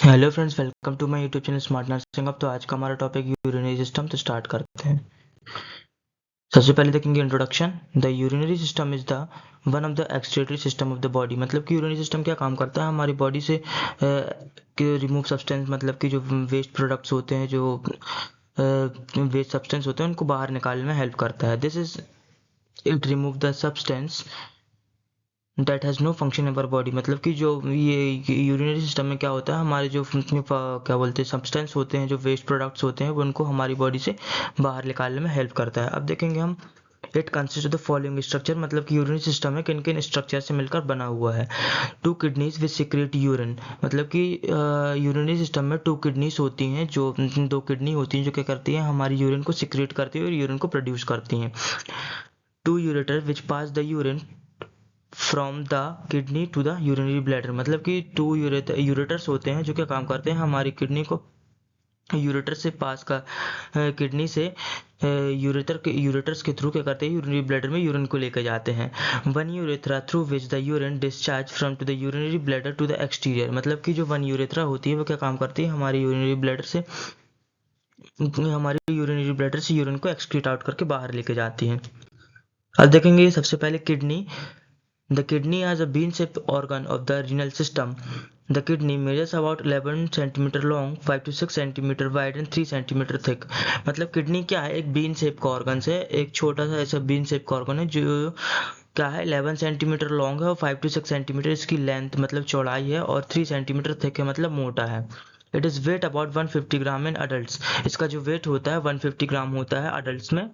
Hello friends, welcome to my YouTube channel smart nursing. अब तो आज का हमारा टॉपिक यूरिनरी सिस्टम, तो स्टार्ट करते हैं। सबसे पहले देखेंगे introduction. The urinary system is the one of the excretory system of the body. मतलब कि यूरिनरी सिस्टम क्या काम करता है हमारी बॉडी से रिमूव सब्सटेंस, मतलब कि जो वेस्ट प्रोडक्ट्स होते हैं, जो वेस्ट सब्सटेंस होते हैं, उनको बाहर निकालने में हेल्प करता है। This is it remove the substance that has no function in our body. मतलब कि जो ये यूरिनरी सिस्टम में क्या होता है, हमारे जो क्या बोलते हैं सब्सटेंस होते हैं, जो वेस्ट प्रोडक्ट्स होते हैं, वो उनको हमारी बॉडी से बाहर निकालने में हेल्प करता है। अब देखेंगे हम, it consist of the following structure. मतलब कि यूरिनरी सिस्टम है किन किन स्ट्रक्चर से मिलकर बना हुआ है। To kidneys which secrete urine. मतलब कि यूरिनरी सिस्टम में टू किडनीज होती हैं, जो दो किडनी होती हैं जो क्या करती हैं, हमारी यूरिन को सिक्रेट करती है और यूरिन को प्रोड्यूस करती हैं। Two ureter which pass the urine from the kidney to the urinary bladder. मतलब कि टू यूरेटर्स होते हैं जो क्या काम करते हैं, हमारी किडनी को यूरेटर से पास का किडनी से यूरेटर्स के थ्रू क्या करते हैं, यूरिनरी ब्लैडर में यूरिन को लेकर जाते हैं। One urethra through which the urine discharge from to the urinary bladder to the exterior. मतलब कि जो वन यूरेथ्रा होती है वो क्या काम करती है, हमारी यूरिनरी ब्लैडर से यूरिन को एक्सक्रीट आउट करके बाहर लेके जाती है। अब देखेंगे सबसे पहले kidney. The kidney as a bean-shaped organ of the renal system. The kidney measures about 11 cm long, 5 to 6 cm wide and 3 cm thick. मतलब किडनी क्या है, एक बीन शेप का ऑर्गन है, एक छोटा सा ऐसा बीन शेप का ऑर्गन है जो क्या है 11 सेंटीमीटर लॉन्ग है और 5 to 6 सेंटीमीटर इसकी लेंथ मतलब चौड़ाई है, और 3 सेंटीमीटर थिक है मतलब मोटा है। It is weight about 150 gram in adult. इसका जो वेट होता है 150 ग्राम होता है अडल्ट में।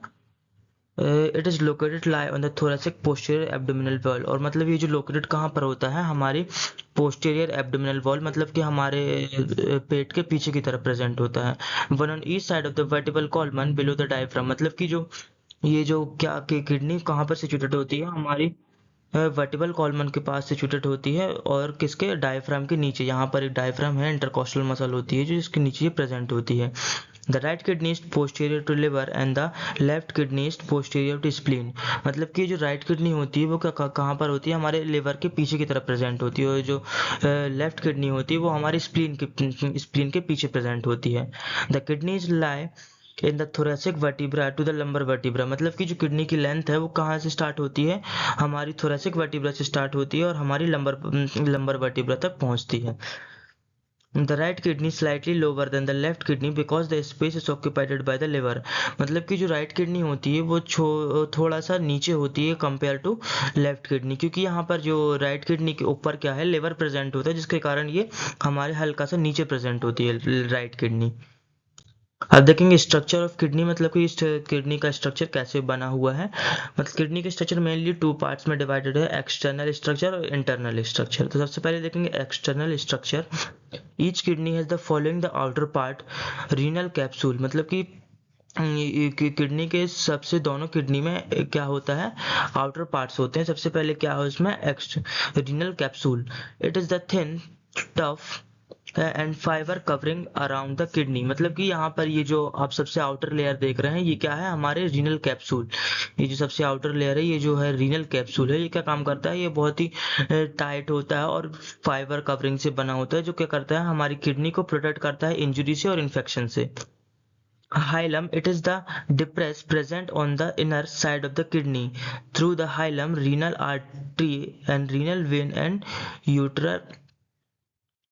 It is located lie on the thoracic posterior abdominal wall. और मतलब ये जो लोकेटेड कहाँ पर होता है, हमारी पोस्टीरियर एब्डोमिनल वॉल, मतलब कि हमारे पेट के पीछे की तरफ प्रेजेंट होता है। One on each side of the vertebral कॉलमन below the diaphragm. मतलब कि जो ये जो क्या कि किडनी कहाँ पर सिचुएटेड होती है, हमारी वर्टिबल कॉलमन के पास सिचुएटेड होती है, और किसके, डायफ्राम के नीचे। यहाँ पर एक डायफ्राम है, इंटरकॉस्टल मसल होती है जो इसके नीचे ये प्रेजेंट होती है। The right kidney is posterior to liver and the left kidney is posterior to spleen. मतलब कि जो राइट किडनी होती है वो कहाँ पर होती है, हमारे लिवर के पीछे की तरफ प्रेजेंट होती है, और जो लेफ्ट किडनी होती है वो हमारी स्प्लीन के पीछे प्रेजेंट होती है। The kidney is lie in the thoracic vertebra to the lumbar vertebra. मतलब कि जो किडनी की लेंथ है वो कहाँ से स्टार्ट होती है, हमारी थोरेसिक वर्टिब्रा से स्टार्ट होती है और हमारी लंबर वर्टिब्रा तक पहुंचती है। The right kidney slightly lower than the left kidney because the space is occupied by the liver. मतलब कि जो राइट किडनी होती है वो थोड़ा सा नीचे होती है कंपेयर टू लेफ्ट किडनी, क्योंकि यहाँ पर जो राइट किडनी के ऊपर क्या है, लिवर प्रेजेंट होता है, जिसके कारण ये हमारे हल्का सा नीचे प्रेजेंट होती है राइट किडनी। अब देखेंगे स्ट्रक्चर ऑफ किडनी। मतलब कि इस किडनी का स्ट्रक्चर कैसे बना हुआ है। मतलब किडनी का स्ट्रक्चर मेनली टू पार्ट्स में डिवाइडेड है, एक्सटर्नल स्ट्रक्चर और इंटरनल स्ट्रक्चर। तो सबसे पहले देखेंगे external structure. Each kidney has the following the outer part renal capsule. मतलब कि किडनी के सबसे दोनों किडनी में क्या होता है, आउटर पार्ट्स होते हैं। सबसे पहले क्या है उसमें, renal capsule. It is the thin tough and fibre covering around the kidney. मतलब कि यहाँ पर ये जो आप सबसे आउटर लेयर देख रहे हैं ये क्या है, हमारे रीनल कैप्सूल। ये जो सबसे आउटर लेयर है ये जो है रीनल कैप्सूल है, ये क्या काम करता है, ये बहुत ही टाइट होता है और फाइबर कवरिंग से बना होता है, जो क्या करता है, हमारी किडनी को प्रोटेक्ट करता है इंजुरी से और इन्फेक्शन से। Hilum, it is the depress present on the inner side of the kidney. Through the hilum, renal artery and renal vein and ureter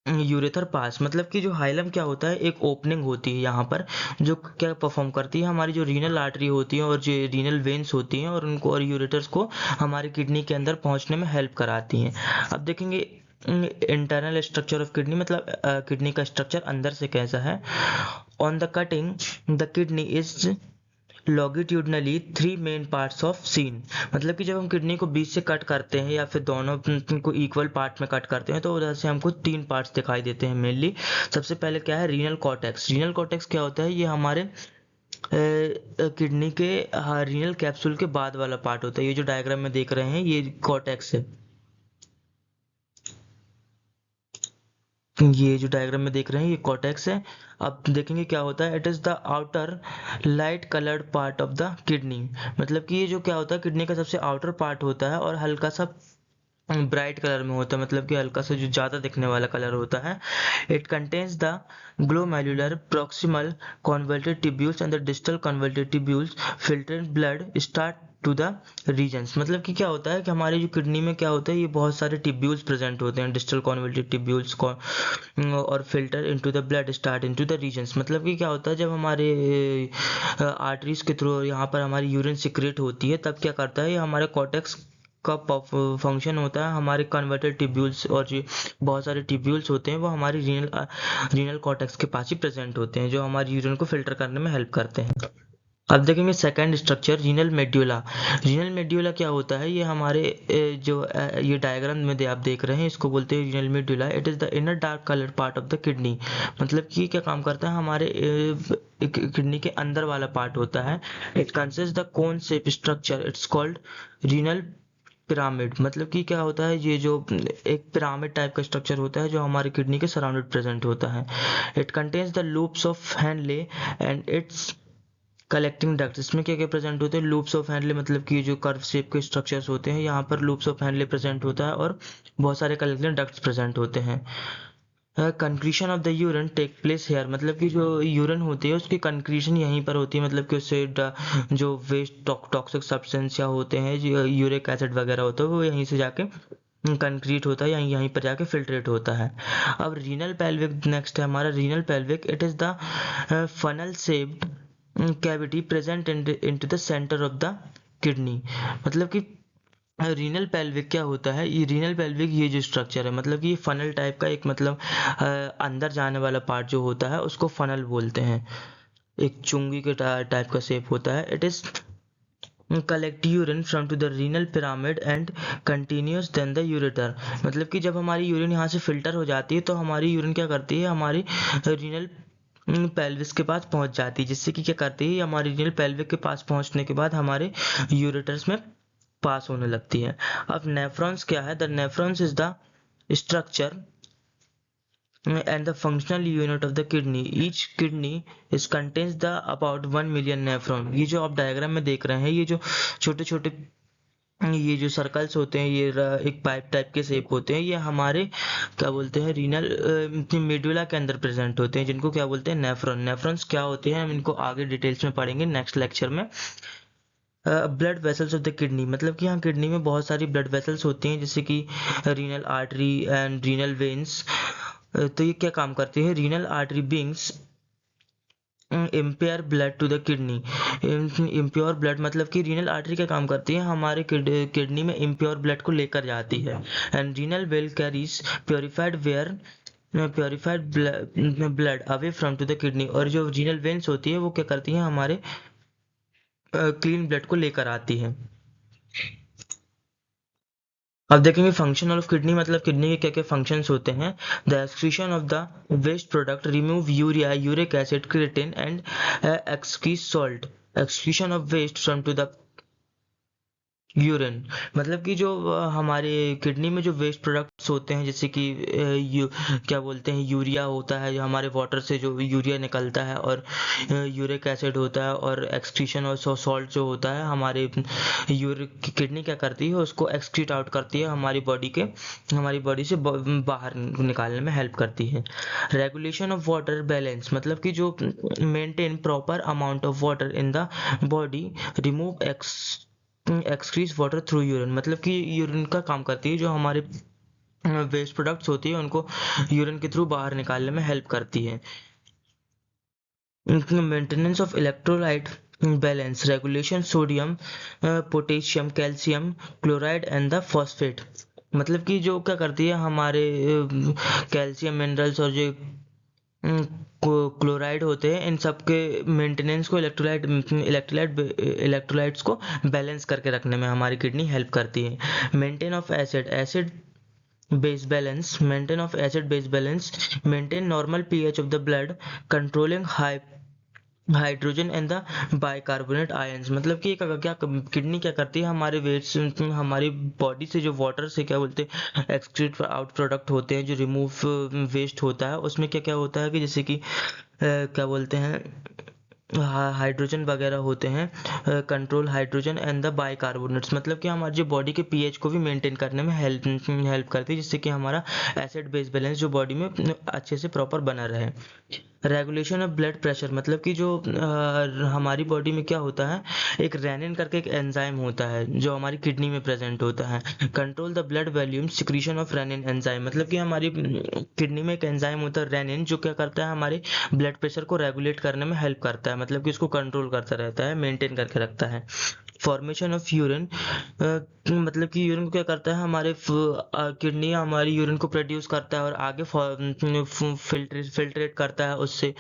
ureter pass. मतलब कि जो हाइलम क्या होता है, एक ओपनिंग होती है यहाँ पर, जो क्या परफॉर्म करती है, हमारी जो रीनल आर्टरी होती है और जो रीनल वेन्स होती हैं और उनको और यूरेटर्स को हमारी किडनी के अंदर पहुँचने में हेल्प कराती हैं। अब देखेंगे इंटरनल स्ट्रक्चर ऑफ किडनी। मतलब किडनी का स्ट्रक्चर अंदर से कैसा है। On the cutting the kidney is longitudinally three main parts of seen. मतलब कि जब हम किडनी को बीच से कट करते हैं या फिर दोनों को इक्वल पार्ट में कट करते हैं तो उधर से हमको तीन पार्ट्स दिखाई देते हैं मेनली। सबसे पहले क्या है, रीनल कॉर्टेक्स। रीनल कॉर्टेक्स क्या होता है, ये हमारे किडनी के रीनल कैप्सूल के बाद वाला पार्ट होता है। ये जो डायग्राम में देख रहे हैं ये कॉर्टेक्स है, ये जो डायग्राम में देख रहे हैं ये कॉर्टेक्स है। अब देखेंगे क्या होता है, it is the outer light coloured part of the kidney. मतलब कि ये जो क्या होता है, किडनी का सबसे आउटर पार्ट होता है और हल्का सा ब्राइट कलर में होता है, मतलब कि हल्का सा जो ज़्यादा दिखने वाला कलर होता है। It contains the glomerular proximal convoluted tubules and the distal convoluted tubules filtered blood start to the regions. मतलब कि क्या होता है कि हमारी जो किडनी में क्या होता है, ये बहुत सारे ट्यूब्यूल्स प्रेजेंट होते हैं, डिस्टल कॉन्वल्टेड ट्यूब्यूल्स को, और filter into the blood start into the regions. मतलब कि क्या होता है, जब हमारे आर्टरीज के थ्रू यहाँ पर हमारी यूरिन सिक्रेट होती है, तब क्या करता है, ये हमारे कॉर्टेक्स का फंक्शन होता है, हमारे कन्वर्टेड ट्यूब्यूल्स और जो बहुत सारे ट्यूब्यूल्स होते हैं वो हमारी रीनल कॉर्टेक्स के पास ही प्रेजेंट होते हैं, जो हमारी यूरिन को फिल्टर करने में हेल्प करते हैं। अब देखेंगे second structure, renal medulla. Renal medulla क्या होता है, ये हमारे ये डायग्राम में आप देख रहे हैं, इसको बोलते हैं renal medulla. It is the inner dark colour part of the kidney. मतलब कि क्या काम करता है, हमारे किडनी के अंदर वाला पार्ट होता है। It consist the cone shape structure, it's called renal pyramid. मतलब कि क्या होता है, ये जो एक पिरामिड टाइप का स्ट्रक्चर होता है जो हमारी किडनी के सराउंडेड प्रेजेंट होता है। It contains the loops of Henle and it's collecting duct. इसमें क्या क्या प्रेजेंट होते हैं, लूप्स ऑफ हैंडले, मतलब कि जो कर्व शेप के स्ट्रक्चर्स होते हैं, यहाँ पर लूप्स ऑफ हैंडले प्रेजेंट होता है और बहुत सारे कलेक्टिंग डक्ट्स प्रेजेंट होते हैं। Concretion of the urine take place here. मतलब कि जो यूरिन होती है उसकी कंक्रीशन यहीं पर होती है, मतलब कि उससे जो वेस्ट टॉक्सिक सब्सटेंस या होते हैं, जो यूरिक एसिड वगैरह होता है, वो यहीं से जाके कंक्रीट होता है, यहीं पर जाके फिल्ट्रेट होता है। अब रीनल पेल्विक नेक्स्ट है हमारा, renal pelvic. It is the funnel shaped cavity present into the centre of the kidney. मतलब कि रीनल पेल्विक क्या होता है, ये रीनल पेल्विक ये जो स्ट्रक्चर है, मतलब कि ये फनल टाइप का एक, मतलब अंदर जाने वाला पार्ट जो होता है उसको फनल बोलते हैं, एक चुंगी के टाइप का शेप होता है। It is collect urine from to the renal pyramid and continues then the ureter. मतलब कि जब हमारी यूरिन यहाँ से फिल्टर हो जाती है तो हमारी यूरिन क्या करती है, हमारी रीनल पेल्विस के पास पहुंच जाती है, जिससे कि क्या करती है, हमारी रीनल पेल्विक के पास पहुंचने के बाद हमारे यूरेटर्स में पास होने लगती है। अब नेफ्रॉन्स क्या है, the nephrons is the structure and the functional unit of the kidney. Each kidney is contains the about 1 million nephron. ये जो आप डायग्राम में देख रहे हैं, ये जो छोटे छोटे ये जो सर्कल्स होते हैं, ये एक पाइप टाइप के शेप होते हैं, ये हमारे क्या बोलते हैं, रीनल मेडुला के अंदर प्रेजेंट होते हैं, जिनको क्या बोलते हैं, नेफ्रॉन। नेफ्रॉन्स क्या होते हैं हम इनको आगे डिटेल्स में पढ़ेंगे नेक्स्ट लेक्चर में। Blood vessels of the kidney. मतलब कि यहाँ किडनी में बहुत सारी ब्लड वेसल्स होती हैं, जैसे कि renal artery and renal veins. तो ये क्या काम करते हैं, renal artery brings impure blood to the kidney. Impure blood, मतलब कि रीनल आर्टरी क्या काम करती है, हमारे किडनी में इम्प्योर ब्लड को लेकर जाती है। And renal vein carries purified blood away from to the kidney. और जो रीनल वेन्स होती है वो क्या करती है, हमारे क्लीन ब्लड को लेकर आती है। अब देखेंगे फंक्शन ऑफ किडनी, मतलब किडनी के क्या क्या फंक्शंस होते हैं। The excretion of the waste product remove urea, uric acid, creatine and एक्सक्रीज salt. Excretion of waste from to the urine. मतलब कि जो हमारे किडनी में जो वेस्ट प्रोडक्ट्स होते हैं, जैसे कि क्या बोलते हैं, यूरिया होता है, जो हमारे वाटर से जो यूरिया निकलता है, और यूरिक एसिड होता है, और एक्सक्रीशन और सॉल्ट जो होता है, हमारे यूरिक किडनी क्या करती है, उसको एक्सक्रीट आउट करती है, हमारी बॉडी से बाहर निकालने में हेल्प करती है। Regulation of water balance. मतलब कि जो maintain proper amount of water in the body, remove एक्सक्रीज वाटर थ्रू यूरिन। मतलब कि यूरिन का काम करती है, जो हमारे वेस्ट प्रोडक्ट्स होती है उनको यूरिन के थ्रू बाहर निकालने में हेल्प करती है। Maintenance of electrolyte balance, regulation sodium, potassium, calcium chloride and the phosphate. मतलब कि जो क्या करती है, हमारे कैल्शियम मिनरल्स और जो क्लोराइड होते हैं, इन सब के मेंटेनेंस को इलेक्ट्रोलाइट्स को बैलेंस करके रखने में हमारी किडनी हेल्प करती है। Maintain of acid base balance, maintain of acid base balance, maintain normal pH of the blood, controlling hydrogen and the bicarbonate ions. मतलब कि क्या किडनी क्या करती है, हमारे वेस्ट, हमारी बॉडी से जो वाटर से क्या बोलते हैं एक्सक्रीट आउट प्रोडक्ट होते हैं, जो रिमूव वेस्ट होता है, उसमें क्या क्या होता है कि जैसे कि क्या बोलते हैं, हाइड्रोजन वगैरह होते हैं, control hydrogen and the bicarbonates, मतलब कि हमारी जो बॉडी के पीएच को भी मेंटेन करने में हेल्प करती है, जिससे कि हमारा एसिड बेस बैलेंस जो बॉडी में अच्छे से प्रॉपर बना रहे। रेगुलेशन ऑफ ब्लड प्रेशर, मतलब कि जो हमारी बॉडी में क्या होता है, एक रेनिन करके एक एंजाइम होता है जो हमारी किडनी में प्रेजेंट होता है। Control the blood volume secretion of renin enzyme, मतलब कि हमारी किडनी में एक एंजाइम होता है रेनिन, जो क्या करता है हमारे ब्लड प्रेशर को रेगुलेट करने में हेल्प करता है, मतलब कि उसको कंट्रोल करता रहता है, मेंटेन करके रखता है। फॉर्मेशन ऑफ यूरिन, मतलब कि यूरिन को क्या करता है, हमारे किडनी हमारी यूरिन को प्रोड्यूस करता है और आगे फिल्ट्रेट करता है उससे,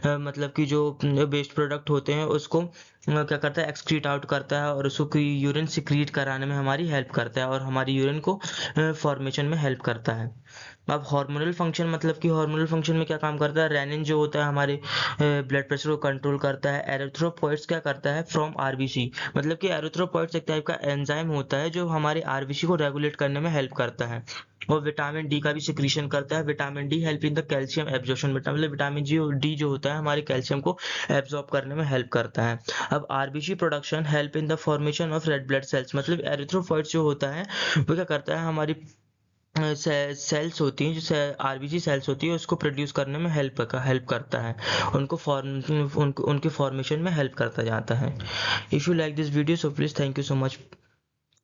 मतलब कि जो वेस्ट प्रोडक्ट होते हैं उसको क्या करता है, एक्सक्रीट आउट करता है और उसको यूरिन सिक्रीट कराने में हमारी हेल्प करता है और हमारी यूरिन को फॉर्मेशन में हेल्प करता है। अब हार्मोनल फंक्शन, मतलब कि हार्मोनल फंक्शन में क्या काम करता है, रेनिन जो होता है हमारे ब्लड प्रेशर को कंट्रोल करता है। एरिथ्रोपोइट्स क्या करता है, फ्रॉम आरबीसी, मतलब कि एरिथ्रोपोइट्स एक टाइप का एंजाइम होता है जो हमारे आरबीसी को रेगुलेट करने में हेल्प करता है। और विटामिन डी का भी सिक्रीशन करता है। Vitamin D help in the calcium absorption, मतलब विटामिन डी जो होता है हमारे कैल्शियम को एब्जॉर्ब करने में हेल्प करता है। अब RBC production help in the formation of red blood cells, मतलब एरिथ्रोपोइट्स जो होता है वो क्या करता है, हमारी सेल्स होती हैं जो आरबीसी सेल्स होती है उसको प्रोड्यूस करने में हेल्प करता है, उनके फॉर्मेशन में हेल्प करता जाता है। If you like this video so please thank you so much,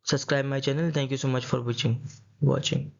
subscribe my channel, thank you so much for watching.